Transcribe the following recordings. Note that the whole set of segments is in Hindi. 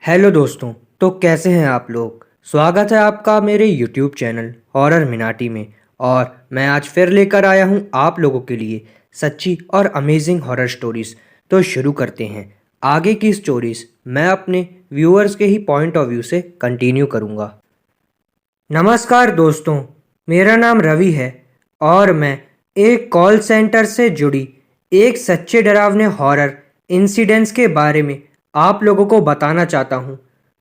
हेलो दोस्तों। तो कैसे हैं आप लोग। स्वागत है आपका मेरे यूट्यूब चैनल हॉरर मिनाटी में। और मैं आज फिर लेकर आया हूं आप लोगों के लिए सच्ची और अमेजिंग हॉरर स्टोरीज। तो शुरू करते हैं। आगे की स्टोरीज मैं अपने व्यूअर्स के ही पॉइंट ऑफ व्यू से कंटिन्यू करूंगा। नमस्कार दोस्तों, मेरा नाम रवि है और मैं एक कॉल सेंटर से जुड़ी एक सच्चे डरावने हॉरर इंसिडेंट्स के बारे में आप लोगों को बताना चाहता हूं।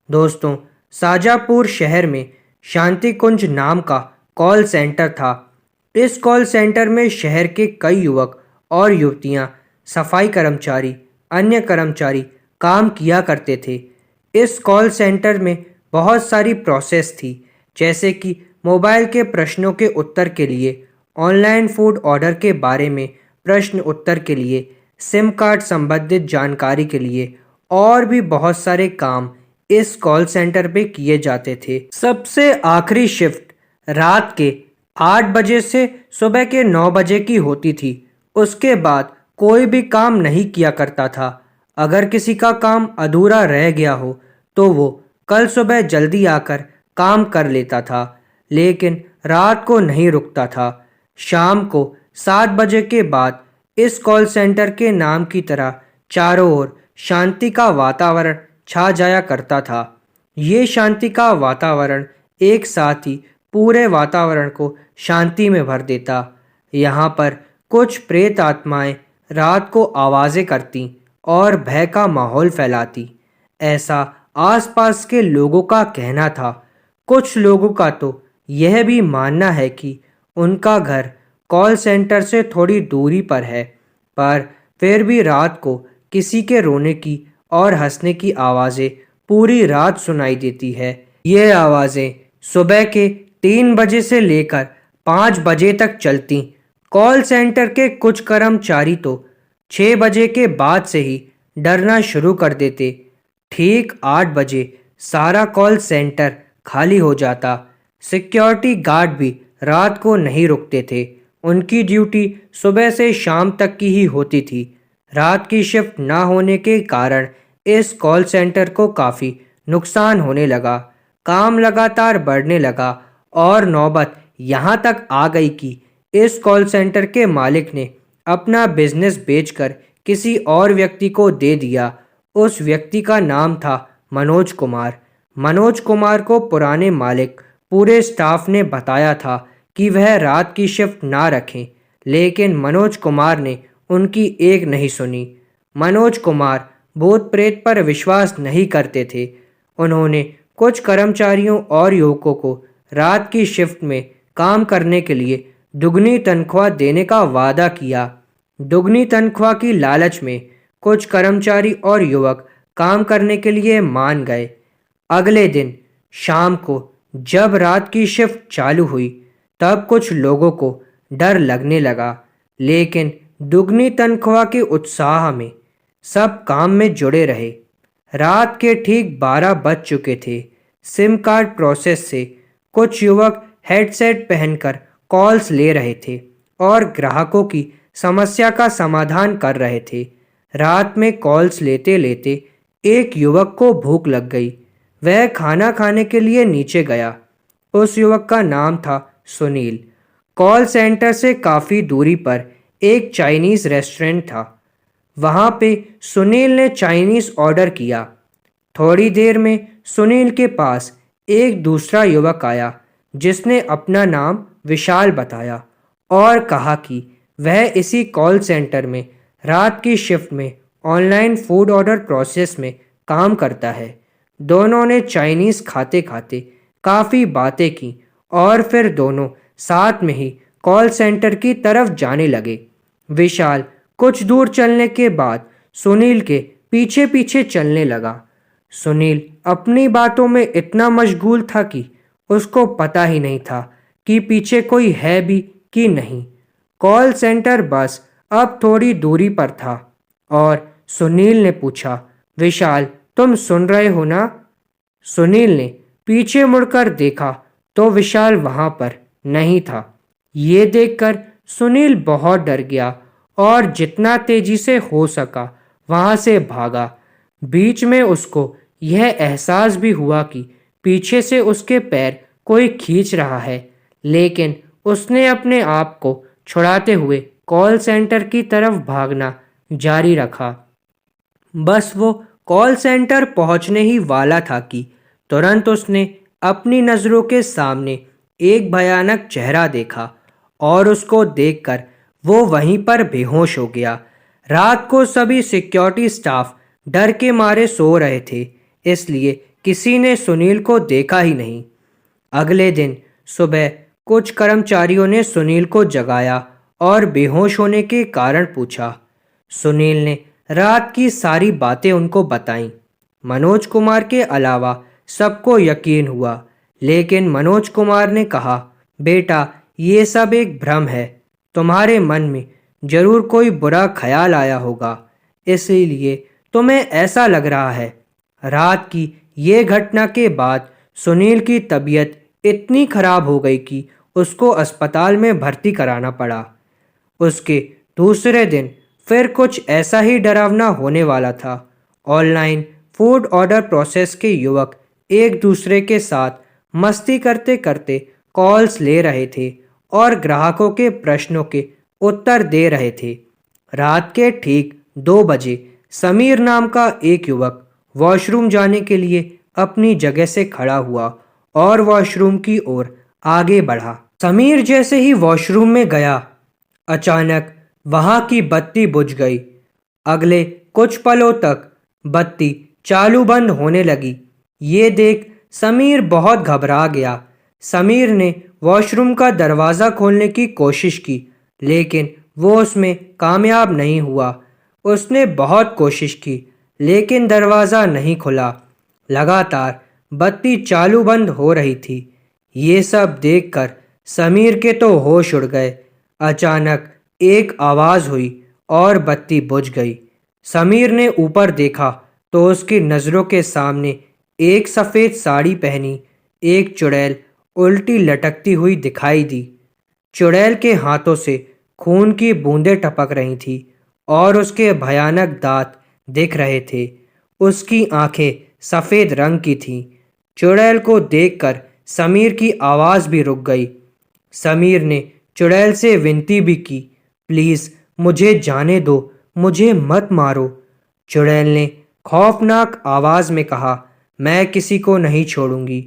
दोस्तों, शाजापुर शहर में शांति कुंज नाम का कॉल सेंटर था। इस कॉल सेंटर में शहर के कई युवक और युवतियां, सफाई कर्मचारी, अन्य कर्मचारी काम किया करते थे। इस कॉल सेंटर में बहुत सारी प्रोसेस थी, जैसे कि मोबाइल के प्रश्नों के उत्तर के लिए, ऑनलाइन फूड ऑर्डर के बारे में प्रश्न उत्तर के लिए, सिम कार्ड संबंधित जानकारी के लिए और भी बहुत सारे काम इस कॉल सेंटर पे किए जाते थे। सबसे आखिरी शिफ्ट रात के 8 बजे से सुबह के 9 बजे की होती थी। उसके बाद कोई भी काम नहीं किया करता था। अगर किसी का काम अधूरा रह गया हो तो वो कल सुबह जल्दी आकर काम कर लेता था, लेकिन रात को नहीं रुकता था। शाम को 7 बजे के बाद इस कॉल सेंटर के नाम की तरह चारों ओर शांति का वातावरण छा जाया करता था। ये शांति का वातावरण एक साथ ही पूरे वातावरण को शांति में भर देता। यहाँ पर कुछ प्रेत आत्माएं रात को आवाज़ें करती और भय का माहौल फैलाती, ऐसा आसपास के लोगों का कहना था। कुछ लोगों का तो यह भी मानना है कि उनका घर कॉल सेंटर से थोड़ी दूरी पर है, पर फिर भी रात को किसी के रोने की और हंसने की आवाज़ें पूरी रात सुनाई देती है। ये आवाज़ें सुबह के 3 बजे से लेकर 5 बजे तक चलती। कॉल सेंटर के कुछ कर्मचारी तो 6 बजे के बाद से ही डरना शुरू कर देते। ठीक 8 बजे सारा कॉल सेंटर खाली हो जाता। सिक्योरिटी गार्ड भी रात को नहीं रुकते थे। उनकी ड्यूटी सुबह से शाम तक की ही होती थी। रात की शिफ्ट ना होने के कारण इस कॉल सेंटर को काफ़ी नुकसान होने लगा। काम लगातार बढ़ने लगा और नौबत यहाँ तक आ गई कि इस कॉल सेंटर के मालिक ने अपना बिजनेस बेचकर किसी और व्यक्ति को दे दिया। उस व्यक्ति का नाम था मनोज कुमार। मनोज कुमार को पुराने मालिक पूरे स्टाफ ने बताया था कि वह रात की शिफ्ट ना रखें, लेकिन मनोज कुमार ने उनकी एक नहीं सुनी। मनोज कुमार भूत प्रेत पर विश्वास नहीं करते थे। उन्होंने कुछ कर्मचारियों और युवकों को रात की शिफ्ट में काम करने के लिए दुगनी तनख्वाह देने का वादा किया। दुगनी तनख्वाह की लालच में कुछ कर्मचारी और युवक काम करने के लिए मान गए। अगले दिन शाम को जब रात की शिफ्ट चालू हुई तब कुछ लोगों को डर लगने लगा, लेकिन दुगनी तनख्वाह के उत्साह में सब काम में जुड़े रहे। रात के ठीक 12 बज चुके थे। सिम कार्ड प्रोसेस से कुछ युवक हेडसेट पहनकर कॉल्स ले रहे थे और ग्राहकों की समस्या का समाधान कर रहे थे। रात में कॉल्स लेते लेते एक युवक को भूख लग गई। वह खाना खाने के लिए नीचे गया। उस युवक का नाम था सुनील। कॉल सेंटर से काफ़ी दूरी पर एक चाइनीज़ रेस्टोरेंट था। वहाँ पे सुनील ने चाइनीज़ ऑर्डर किया। थोड़ी देर में सुनील के पास एक दूसरा युवक आया जिसने अपना नाम विशाल बताया और कहा कि वह इसी कॉल सेंटर में रात की शिफ्ट में ऑनलाइन फूड ऑर्डर प्रोसेस में काम करता है। दोनों ने चाइनीज़ खाते खाते काफ़ी बातें की और फिर दोनों साथ में ही कॉल सेंटर की तरफ जाने लगे। विशाल कुछ दूर चलने के बाद सुनील के पीछे पीछे चलने लगा। सुनील अपनी बातों में इतना मशगूल था कि उसको पता ही नहीं था कि पीछे कोई है भी कि नहीं। कॉल सेंटर बस अब थोड़ी दूरी पर था और सुनील ने पूछा, विशाल तुम सुन रहे हो ना? सुनील ने पीछे मुड़कर देखा तो विशाल वहां पर नहीं था। ये देखकर सुनील बहुत डर गया और जितना तेजी से हो सका वहां से भागा। बीच में उसको यह एहसास भी हुआ कि पीछे से उसके पैर कोई खींच रहा है, लेकिन उसने अपने आप को छुड़ाते हुए कॉल सेंटर की तरफ भागना जारी रखा। बस वो कॉल सेंटर पहुंचने ही वाला था कि तुरंत उसने अपनी नज़रों के सामने एक भयानक चेहरा देखा और उसको देखकर वो वहीं पर बेहोश हो गया। रात को सभी सिक्योरिटी स्टाफ डर के मारे सो रहे थे, इसलिए किसी ने सुनील को देखा ही नहीं। अगले दिन सुबह कुछ कर्मचारियों ने सुनील को जगाया और बेहोश होने के कारण पूछा। सुनील ने रात की सारी बातें उनको बताईं। मनोज कुमार के अलावा सबको यकीन हुआ, लेकिन मनोज कुमार ने कहा, बेटा ये सब एक भ्रम है। तुम्हारे मन में जरूर कोई बुरा ख्याल आया होगा, इसीलिए तुम्हें ऐसा लग रहा है। रात की ये घटना के बाद सुनील की तबीयत इतनी खराब हो गई कि उसको अस्पताल में भर्ती कराना पड़ा। उसके दूसरे दिन फिर कुछ ऐसा ही डरावना होने वाला था। ऑनलाइन फूड ऑर्डर प्रोसेस के युवक एक दूसरे के साथ मस्ती करते करते कॉल्स ले रहे थे और ग्राहकों के प्रश्नों के उत्तर दे रहे थे। रात के ठीक 2 बजे समीर नाम का एक युवक वॉशरूम जाने के लिए अपनी जगह से खड़ा हुआ और वॉशरूम की ओर आगे बढ़ा। समीर जैसे ही वॉशरूम में गया, अचानक वहां की बत्ती बुझ गई। अगले कुछ पलों तक बत्ती चालू बंद होने लगी। ये देख समीर बहुत घबरा गया। समीर ने वॉशरूम का दरवाज़ा खोलने की कोशिश की, लेकिन वो उसमें कामयाब नहीं हुआ। उसने बहुत कोशिश की, लेकिन दरवाज़ा नहीं खुला। लगातार बत्ती चालू बंद हो रही थी। ये सब देखकर समीर के तो होश उड़ गए। अचानक एक आवाज़ हुई और बत्ती बुझ गई। समीर ने ऊपर देखा तो उसकी नज़रों के सामने एक सफ़ेद साड़ी पहनी एक चुड़ैल उल्टी लटकती हुई दिखाई दी। चुड़ैल के हाथों से खून की बूंदें टपक रही थी और उसके भयानक दांत दिख रहे थे। उसकी आंखें सफ़ेद रंग की थीं। चुड़ैल को देखकर समीर की आवाज़ भी रुक गई। समीर ने चुड़ैल से विनती भी की, प्लीज़ मुझे जाने दो, मुझे मत मारो। चुड़ैल ने खौफनाक आवाज़ में कहा, मैं किसी को नहीं छोड़ूंगी,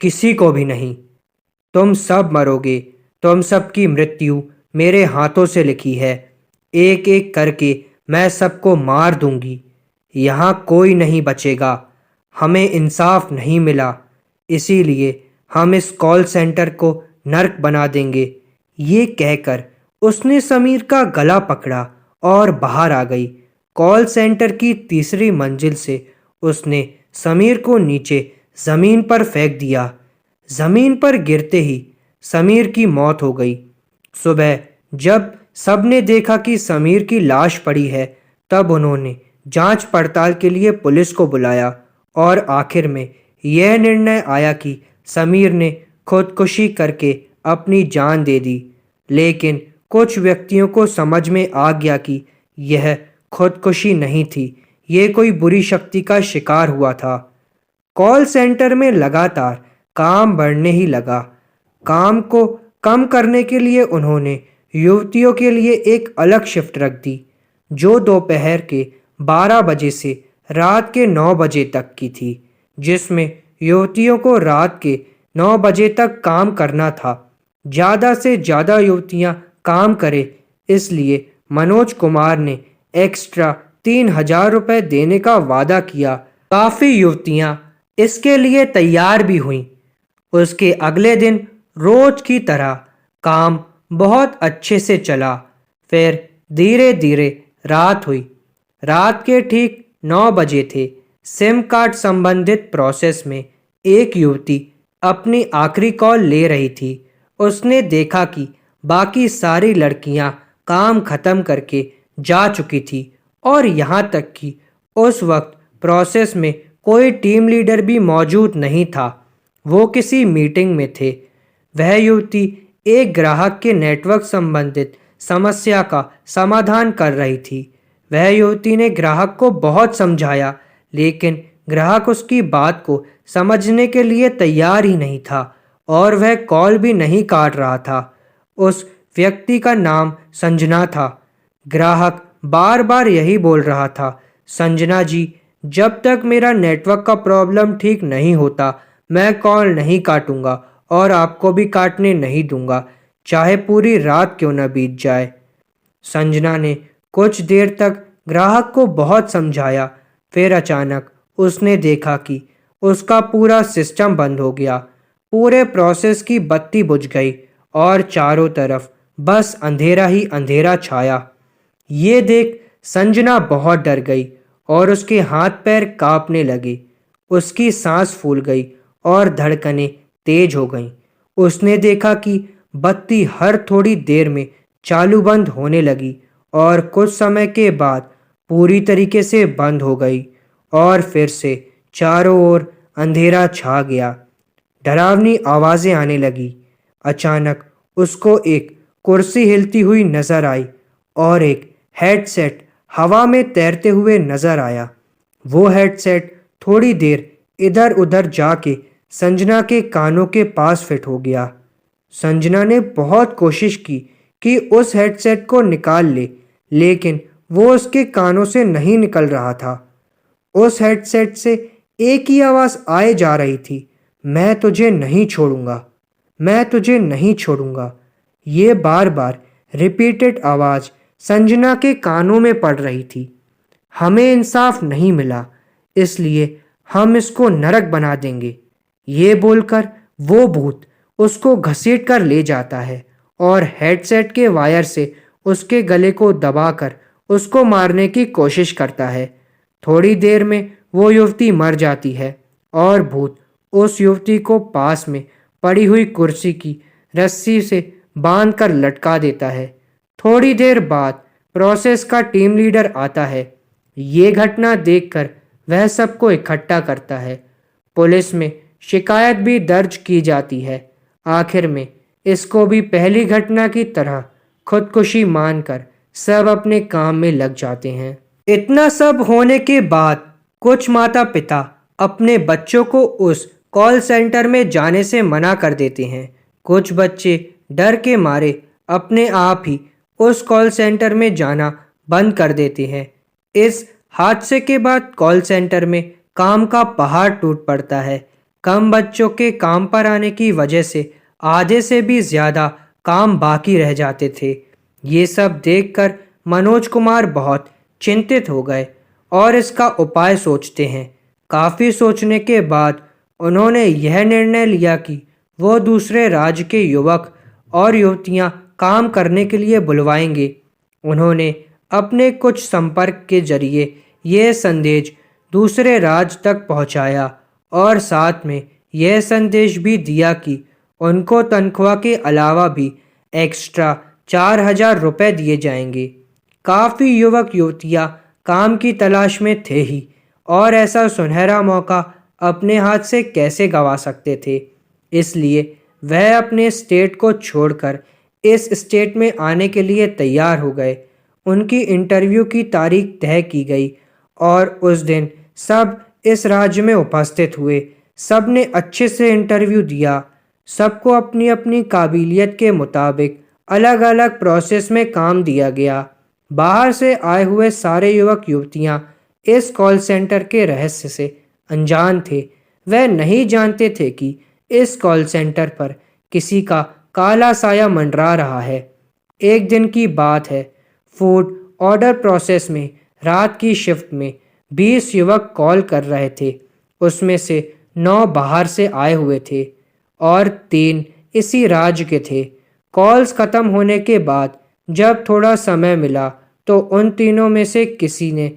किसी को भी नहीं। तुम सब मरोगे, तुम सबकी मृत्यु मेरे हाथों से लिखी है। एक एक करके मैं सबको मार दूंगी। यहाँ कोई नहीं बचेगा। हमें इंसाफ नहीं मिला, इसीलिए हम इस कॉल सेंटर को नर्क बना देंगे। ये कहकर उसने समीर का गला पकड़ा और बाहर आ गई। कॉल सेंटर की तीसरी मंजिल से उसने समीर को नीचे ज़मीन पर फेंक दिया। ज़मीन पर गिरते ही समीर की मौत हो गई। सुबह जब सबने देखा कि समीर की लाश पड़ी है, तब उन्होंने जांच पड़ताल के लिए पुलिस को बुलाया और आखिर में यह निर्णय आया कि समीर ने खुदकुशी करके अपनी जान दे दी। लेकिन कुछ व्यक्तियों को समझ में आ गया कि यह खुदकुशी नहीं थी, ये कोई बुरी शक्ति का शिकार हुआ था। कॉल सेंटर में लगातार काम बढ़ने ही लगा। काम को कम करने के लिए उन्होंने युवतियों के लिए एक अलग शिफ्ट रख दी, जो दोपहर के 12 बजे से रात के 9 बजे तक की थी, जिसमें युवतियों को रात के 9 बजे तक काम करना था। ज़्यादा से ज़्यादा युवतियां काम करें, इसलिए मनोज कुमार ने एक्स्ट्रा 3,000 रुपये देने का वादा किया। काफ़ी युवतियां इसके लिए तैयार भी हुईं। उसके अगले दिन रोज की तरह काम बहुत अच्छे से चला। फिर धीरे धीरे रात हुई। रात के ठीक 9 बजे थे। सिम कार्ड संबंधित प्रोसेस में एक युवती अपनी आखिरी कॉल ले रही थी। उसने देखा कि बाकी सारी लड़कियां काम खत्म करके जा चुकी थी और यहाँ तक कि उस वक्त प्रोसेस में कोई टीम लीडर भी मौजूद नहीं था। वो किसी मीटिंग में थे। वह युवती एक ग्राहक के नेटवर्क संबंधित समस्या का समाधान कर रही थी। वह युवती ने ग्राहक को बहुत समझाया, लेकिन ग्राहक उसकी बात को समझने के लिए तैयार ही नहीं था और वह कॉल भी नहीं काट रहा था। उस व्यक्ति का नाम संजना था। ग्राहक बार बार यही बोल रहा था, संजना जी, जब तक मेरा नेटवर्क का प्रॉब्लम ठीक नहीं होता मैं कॉल नहीं काटूंगा और आपको भी काटने नहीं दूंगा, चाहे पूरी रात क्यों न बीत जाए। संजना ने कुछ देर तक ग्राहक को बहुत समझाया। फिर अचानक उसने देखा कि उसका पूरा सिस्टम बंद हो गया। पूरे प्रोसेस की बत्ती बुझ गई और चारों तरफ बस अंधेरा ही अंधेरा छाया। ये देख संजना बहुत डर गई और उसके हाथ पैर कांपने लगे। उसकी सांस फूल गई और धड़कनें तेज हो गईं। उसने देखा कि बत्ती हर थोड़ी देर में चालू बंद होने लगी और कुछ समय के बाद पूरी तरीके से बंद हो गई और फिर से चारों ओर अंधेरा छा गया। डरावनी आवाजें आने लगी। अचानक उसको एक कुर्सी हिलती हुई नजर आई और एक हेडसेट हवा में तैरते हुए नजर आया। वो हेडसेट थोड़ी देर इधर उधर जाके संजना के कानों के पास फिट हो गया। संजना ने बहुत कोशिश की कि उस हेडसेट को निकाल ले, लेकिन वो उसके कानों से नहीं निकल रहा था। उस हेडसेट से एक ही आवाज आए जा रही थी, मैं तुझे नहीं छोड़ूंगा, मैं तुझे नहीं छोड़ूंगा। ये बार बार रिपीटेड आवाज संजना के कानों में पड़ रही थी। हमें इंसाफ नहीं मिला, इसलिए हम इसको नरक बना देंगे। ये बोलकर वो भूत उसको घसीट कर ले जाता है और हेडसेट के वायर से उसके गले को दबाकर उसको मारने की कोशिश करता है। थोड़ी देर में वो युवती मर जाती है और भूत उस युवती को पास में पड़ी हुई कुर्सी की रस्सी से बांधकर लटका देता है। थोड़ी देर बाद प्रोसेस का टीम लीडर आता है। ये घटना देखकर वह सबको इकट्ठा करता है। पुलिस में शिकायत भी दर्ज की जाती है। आखिर में इसको भी पहली घटना की तरह खुदकुशी मानकर सब अपने काम में लग जाते हैं। इतना सब होने के बाद कुछ माता पिता अपने बच्चों को उस कॉल सेंटर में जाने से मना कर देते हैं। कुछ बच्चे डर के मारे अपने आप ही उस कॉल सेंटर में जाना बंद कर देते हैं। इस हादसे के बाद कॉल सेंटर में काम का पहाड़ टूट पड़ता है। कम बच्चों के काम पर आने की वजह से आधे से भी ज़्यादा काम बाकी रह जाते थे। ये सब देखकर मनोज कुमार बहुत चिंतित हो गए और इसका उपाय सोचते हैं। काफ़ी सोचने के बाद उन्होंने यह निर्णय लिया कि वो दूसरे राज्य के युवक और युवतियां काम करने के लिए बुलवाएंगे। उन्होंने अपने कुछ संपर्क के जरिए यह संदेश दूसरे राज्य तक पहुंचाया और साथ में यह संदेश भी दिया कि उनको तनख्वाह के अलावा भी एक्स्ट्रा 4,000 रुपये दिए जाएंगे। काफ़ी युवक युवतियां काम की तलाश में थे ही और ऐसा सुनहरा मौका अपने हाथ से कैसे गंवा सकते थे। इसलिए वह अपने स्टेट को छोड़कर इस स्टेट में आने के लिए तैयार हो गए। उनकी इंटरव्यू की तारीख तय की गई और उस दिन सब इस राज्य में उपस्थित हुए। सब ने अच्छे से इंटरव्यू दिया। सबको अपनी अपनी काबिलियत के मुताबिक अलग अलग प्रोसेस में काम दिया गया। बाहर से आए हुए सारे युवक युवतियां इस कॉल सेंटर के रहस्य से अनजान थे। वह नहीं जानते थे कि इस कॉल सेंटर पर किसी का काला साया मंडरा रहा है। एक दिन की बात है, फूड ऑर्डर प्रोसेस में रात की शिफ्ट में 20 युवक कॉल कर रहे थे। उसमें से 9 बाहर से आए हुए थे और 3 इसी राज्य के थे। कॉल्स ख़त्म होने के बाद जब थोड़ा समय मिला तो उन तीनों में से किसी ने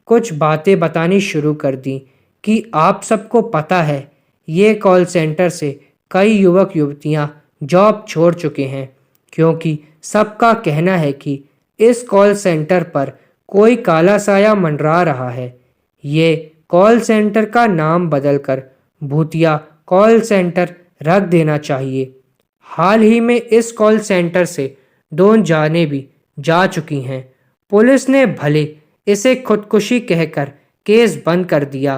कुछ बातें बतानी शुरू कर दी कि आप सबको पता है, ये कॉल सेंटर से कई युवक युवतियां जॉब छोड़ चुके हैं, क्योंकि सबका कहना है कि इस कॉल सेंटर पर कोई काला साया मंडरा रहा है। ये कॉल सेंटर का नाम बदलकर भूतिया कॉल सेंटर रख देना चाहिए। हाल ही में इस कॉल सेंटर से 2 जानें भी जा चुकी हैं। पुलिस ने भले इसे खुदकुशी कहकर केस बंद कर दिया,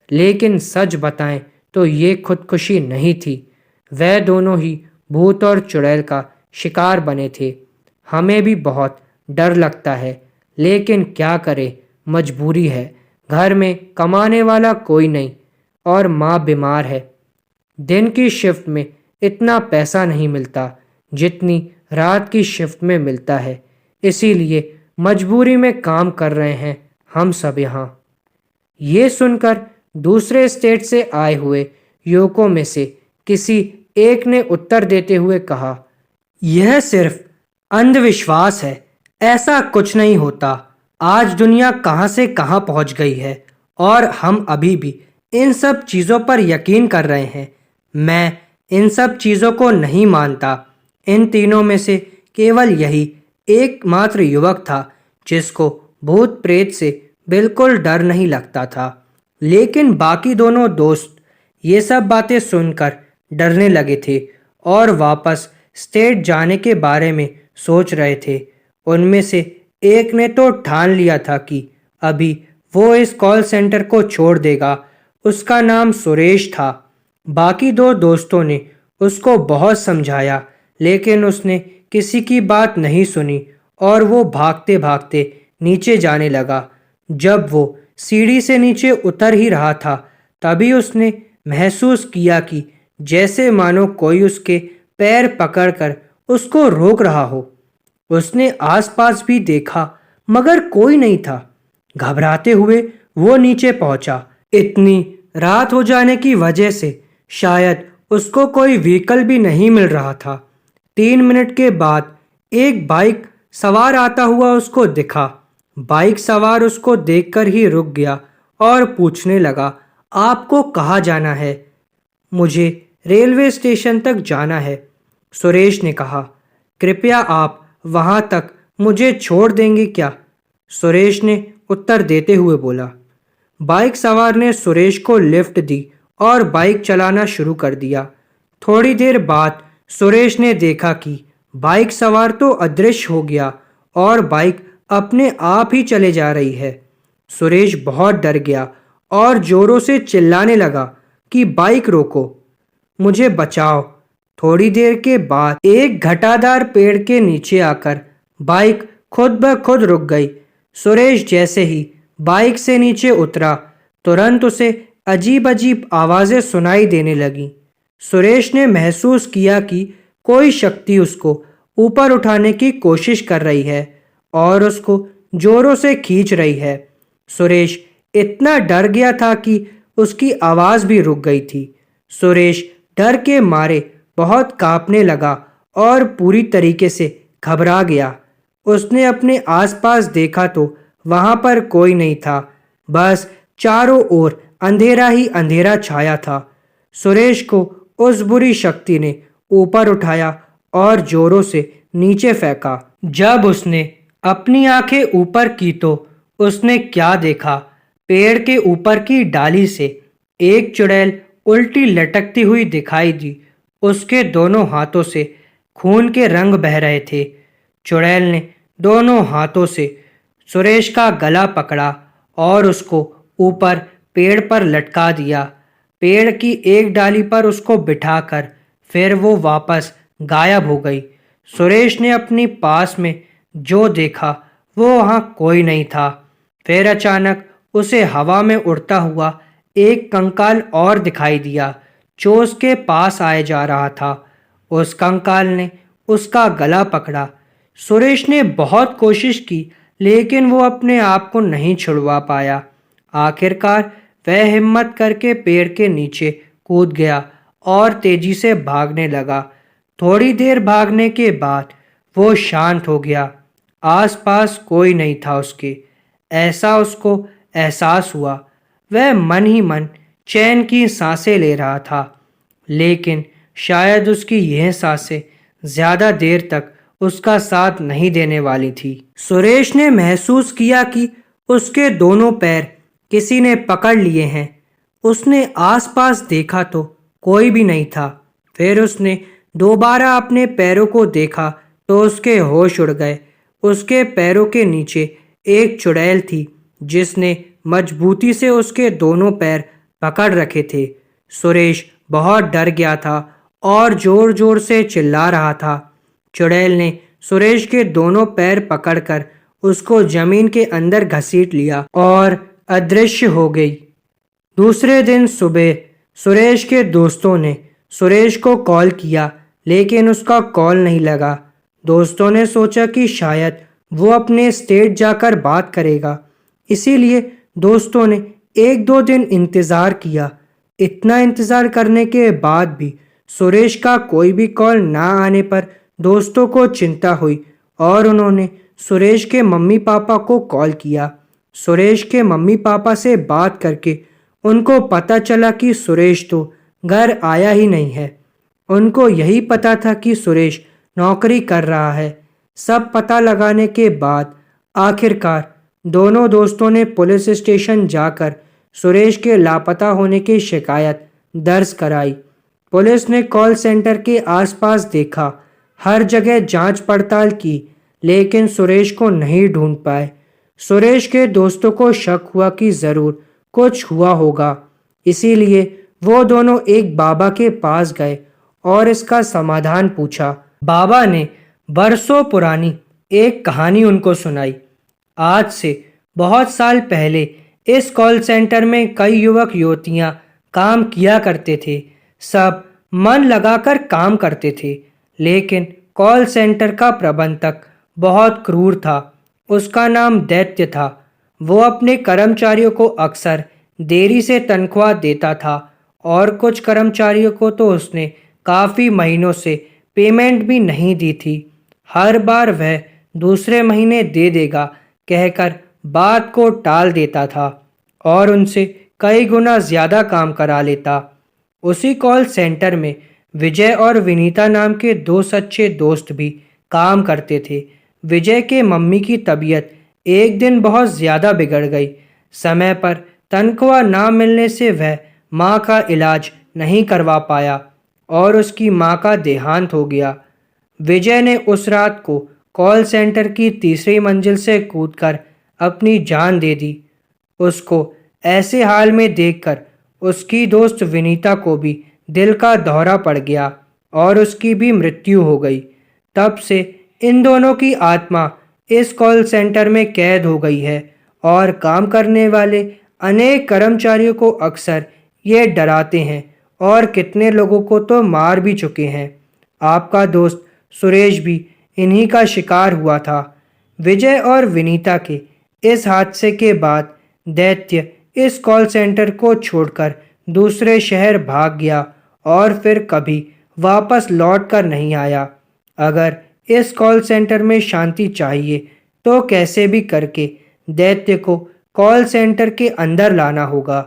लेकिन सच बताएं तो ये खुदकुशी नहीं थी। वह दोनों ही भूत और चुड़ैल का शिकार बने थे। हमें भी बहुत डर लगता है, लेकिन क्या करें, मजबूरी है। घर में कमाने वाला कोई नहीं और माँ बीमार है। दिन की शिफ्ट में इतना पैसा नहीं मिलता जितनी रात की शिफ्ट में मिलता है। इसीलिए मजबूरी में काम कर रहे हैं हम सब यहाँ। ये सुनकर दूसरे स्टेट से आए हुए युवकों में से किसी एक ने उत्तर देते हुए कहा, यह सिर्फ अंधविश्वास है, ऐसा कुछ नहीं होता। आज दुनिया कहाँ से कहाँ पहुँच गई है और हम अभी भी इन सब चीज़ों पर यकीन कर रहे हैं। मैं इन सब चीज़ों को नहीं मानता। इन तीनों में से केवल यही एकमात्र युवक था जिसको भूत प्रेत से बिल्कुल डर नहीं लगता था। लेकिन बाकी दोनों दोस्त ये सब बातें सुनकर डरने लगे थे और वापस स्टेट जाने के बारे में सोच रहे थे। उनमें से एक ने तो ठान लिया था कि अभी वो इस कॉल सेंटर को छोड़ देगा। उसका नाम सुरेश था। बाकी दो दोस्तों ने उसको बहुत समझाया, लेकिन उसने किसी की बात नहीं सुनी और वो भागते भागते नीचे जाने लगा। जब वो सीढ़ी से नीचे उतर ही रहा था, तभी उसने महसूस किया कि जैसे मानो कोई उसके पैर पकड़कर उसको रोक रहा हो। उसने आसपास भी देखा, मगर कोई नहीं था। घबराते हुए वो नीचे पहुंचा। इतनी रात हो जाने की वजह से शायद उसको कोई व्हीकल भी नहीं मिल रहा था। 3 मिनट के बाद एक बाइक सवार आता हुआ उसको दिखा। बाइक सवार उसको देखकर ही रुक गया और पूछने लगा, आपको कहाँ जाना है? मुझे रेलवे स्टेशन तक जाना है, सुरेश ने कहा। कृपया आप वहां तक मुझे छोड़ देंगे क्या? सुरेश ने उत्तर देते हुए बोला। बाइक सवार ने सुरेश को लिफ्ट दी और बाइक चलाना शुरू कर दिया। थोड़ी देर बाद सुरेश ने देखा कि बाइक सवार तो अदृश्य हो गया और बाइक अपने आप ही चले जा रही है। सुरेश बहुत डर गया और जोरों से चिल्लाने लगा कि बाइक रोको, मुझे बचाओ। थोड़ी देर के बाद एक घटादार पेड़ के नीचे आकर बाइक खुद ब खुद रुक गई। सुरेश जैसे ही बाइक से नीचे उतरा, तुरंत उसे अजीब अजीब आवाज़ें सुनाई देने लगीं। सुरेश ने महसूस किया कि कोई शक्ति उसको ऊपर उठाने की कोशिश कर रही है और उसको जोरों से खींच रही है। सुरेश इतना डर गया था कि उसकी आवाज़ भी रुक गई थी। सुरेश डर के मारे बहुत कांपने लगा और पूरी तरीके से घबरा गया। उसने अपने आसपास देखा तो वहां पर कोई नहीं था, बस चारों ओर अंधेरा ही अंधेरा छाया था। सुरेश को उस बुरी शक्ति ने ऊपर उठाया और जोरों से नीचे फेंका। जब उसने अपनी आंखें ऊपर की तो उसने क्या देखा? पेड़ के ऊपर की डाली से एक चुड़ैल उल्टी लटकती हुई दिखाई दी। उसके दोनों हाथों से खून के रंग बह रहे थे। चुड़ैल ने दोनों हाथों से सुरेश का गला पकड़ा और उसको ऊपर पेड़ पर लटका दिया। पेड़ की एक डाली पर उसको बिठाकर फिर वो वापस गायब हो गई। सुरेश ने अपनी पास में जो देखा वो वहाँ कोई नहीं था। फिर अचानक उसे हवा में उड़ता हुआ एक कंकाल और दिखाई दिया जो उसके पास आए जा रहा था। उस कंकाल ने उसका गला पकड़ा। सुरेश ने बहुत कोशिश की, लेकिन वो अपने आप को नहीं छुड़वा पाया। आखिरकार वह हिम्मत करके पेड़ के नीचे कूद गया और तेजी से भागने लगा। थोड़ी देर भागने के बाद वो शांत हो गया। आसपास कोई नहीं था उसके, ऐसा उसको एहसास हुआ। वह मन ही मन चैन की सांसें ले रहा था, लेकिन शायद उसकी यह सांसें ज्यादा देर तक उसका साथ नहीं देने वाली थी। सुरेश ने महसूस किया कि उसके दोनों पैर किसी ने पकड़ लिए हैं। उसने आसपास देखा तो कोई भी नहीं था। फिर उसने दोबारा अपने पैरों को देखा तो उसके होश उड़ गए। उसके पैरों के नीचे एक चुड़ैल थी जिसने मजबूती से उसके दोनों पैर पकड़ रखे थे। सुरेश बहुत डर गया था और जोर जोर से चिल्ला रहा था। चुड़ैल ने सुरेश के दोनों पैर पकड़कर उसको जमीन के अंदर घसीट लिया और अदृश्य हो गई। दूसरे दिन सुबह सुरेश के दोस्तों ने सुरेश को कॉल किया, लेकिन उसका कॉल नहीं लगा। दोस्तों ने सोचा कि शायद वो अपने स्टेट जाकर बात करेगा, इसीलिए दोस्तों ने एक दो दिन इंतज़ार किया। इतना इंतज़ार करने के बाद भी सुरेश का कोई भी कॉल ना आने पर दोस्तों को चिंता हुई और उन्होंने सुरेश के मम्मी पापा को कॉल किया। सुरेश के मम्मी पापा से बात करके उनको पता चला कि सुरेश तो घर आया ही नहीं है। उनको यही पता था कि सुरेश नौकरी कर रहा है। सब पता लगाने के बाद आखिरकार दोनों दोस्तों ने पुलिस स्टेशन जाकर सुरेश के लापता होने की शिकायत दर्ज कराई। पुलिस ने कॉल सेंटर के आसपास देखा, हर जगह जांच पड़ताल की, लेकिन सुरेश को नहीं ढूंढ पाए। सुरेश के दोस्तों को शक हुआ कि ज़रूर कुछ हुआ होगा, इसीलिए वो दोनों एक बाबा के पास गए और इसका समाधान पूछा। बाबा ने बरसों पुरानी एक कहानी उनको सुनाई। आज से बहुत साल पहले इस कॉल सेंटर में कई युवक युवतियां काम किया करते थे। सब मन लगाकर काम करते थे, लेकिन कॉल सेंटर का प्रबंधक बहुत क्रूर था। उसका नाम दैत्य था। वो अपने कर्मचारियों को अक्सर देरी से तनख्वाह देता था और कुछ कर्मचारियों को तो उसने काफ़ी महीनों से पेमेंट भी नहीं दी थी। हर बार वह दूसरे महीने दे देगा कहकर बात को टाल देता था और उनसे कई गुना ज़्यादा काम करा लेता। उसी कॉल सेंटर में विजय और विनीता नाम के दो सच्चे दोस्त भी काम करते थे। विजय के मम्मी की तबीयत एक दिन बहुत ज़्यादा बिगड़ गई। समय पर तनख्वाह ना मिलने से वह माँ का इलाज नहीं करवा पाया और उसकी माँ का देहांत हो गया। विजय ने उस रात को कॉल सेंटर की तीसरी मंजिल से कूदकर अपनी जान दे दी। उसको ऐसे हाल में देखकर उसकी दोस्त विनीता को भी दिल का दौरा पड़ गया और उसकी भी मृत्यु हो गई। तब से इन दोनों की आत्मा इस कॉल सेंटर में कैद हो गई है और काम करने वाले अनेक कर्मचारियों को अक्सर ये डराते हैं और कितने लोगों को तो मार भी चुके हैं। आपका दोस्त सुरेश भी इन्हीं का शिकार हुआ था। विजय और विनीता के इस हादसे के बाद दैत्य इस कॉल सेंटर को छोड़कर दूसरे शहर भाग गया और फिर कभी वापस लौट कर नहीं आया। अगर इस कॉल सेंटर में शांति चाहिए तो कैसे भी करके दैत्य को कॉल सेंटर के अंदर लाना होगा।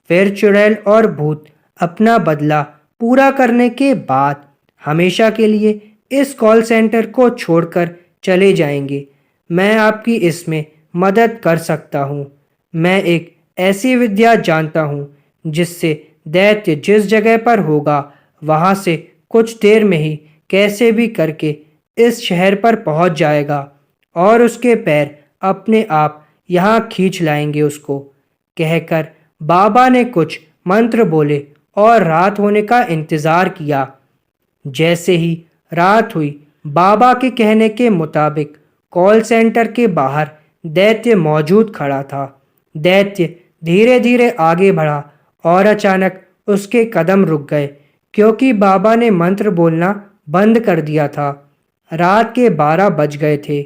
फिर चुड़ैल और भूत अपना बदला पूरा करने के बाद हमेशा के लिए इस कॉल सेंटर को छोड़कर चले जाएंगे। मैं आपकी इसमें मदद कर सकता हूँ। मैं एक ऐसी विद्या जानता हूँ जिससे दैत्य जिस जगह पर होगा वहाँ से कुछ देर में ही कैसे भी करके इस शहर पर पहुँच जाएगा और उसके पैर अपने आप यहाँ खींच लाएंगे उसको। कहकर बाबा ने कुछ मंत्र बोले और रात होने का इंतज़ार किया। जैसे ही रात हुई, बाबा के कहने के मुताबिक कॉल सेंटर के बाहर दैत्य मौजूद खड़ा था। दैत्य धीरे धीरे आगे बढ़ा और अचानक उसके कदम रुक गए क्योंकि बाबा ने मंत्र बोलना बंद कर दिया था। रात के 12 बज गए थे।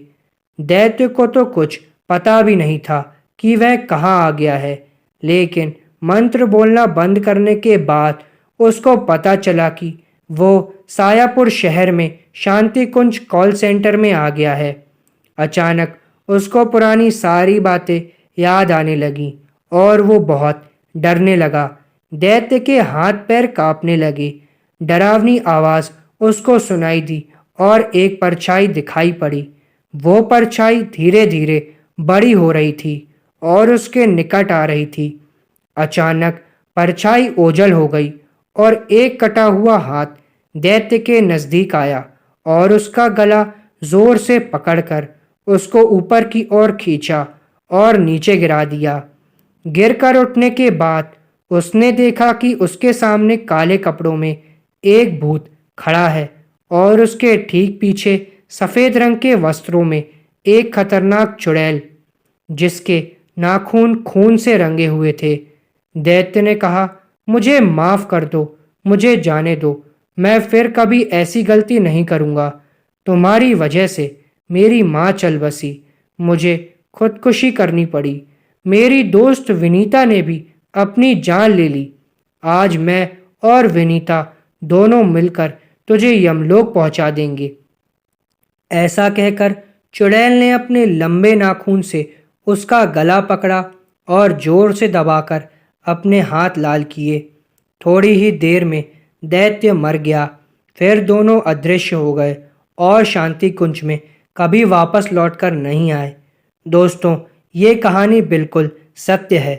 दैत्य को तो कुछ पता भी नहीं था कि वह कहाँ आ गया है, लेकिन मंत्र बोलना बंद करने के बाद उसको पता चला कि वो सायापुर शहर में शांति कुंज कॉल सेंटर में आ गया है। अचानक उसको पुरानी सारी बातें याद आने लगीं और वो बहुत डरने लगा। दैत्य के हाथ पैर कांपने लगे। डरावनी आवाज़ उसको सुनाई दी और एक परछाई दिखाई पड़ी। वो परछाई धीरे धीरे बड़ी हो रही थी और उसके निकट आ रही थी। अचानक परछाई ओझल हो गई और एक कटा हुआ हाथ दैत्य के नज़दीक आया और उसका गला जोर से पकड़कर उसको ऊपर की ओर खींचा और नीचे गिरा दिया। गिरकर उठने के बाद उसने देखा कि उसके सामने काले कपड़ों में एक भूत खड़ा है और उसके ठीक पीछे सफेद रंग के वस्त्रों में एक खतरनाक चुड़ैल, जिसके नाखून खून से रंगे हुए थे। दैत्य ने कहा, मुझे माफ कर दो, मुझे जाने दो, मैं फिर कभी ऐसी गलती नहीं करूंगा। तुम्हारी वजह से मेरी माँ चल बसी, मुझे खुदकुशी करनी पड़ी, मेरी दोस्त विनीता ने भी अपनी जान ले ली। आज मैं और विनीता दोनों मिलकर तुझे यमलोक पहुंचा देंगे। ऐसा कहकर चुड़ैल ने अपने लंबे नाखून से उसका गला पकड़ा और जोर से दबाकर अपने हाथ लाल किए। थोड़ी ही देर में दैत्य मर गया। फिर दोनों अदृश्य हो गए और शांति कुंज में कभी वापस लौटकर नहीं आए। दोस्तों, ये कहानी बिल्कुल सत्य है।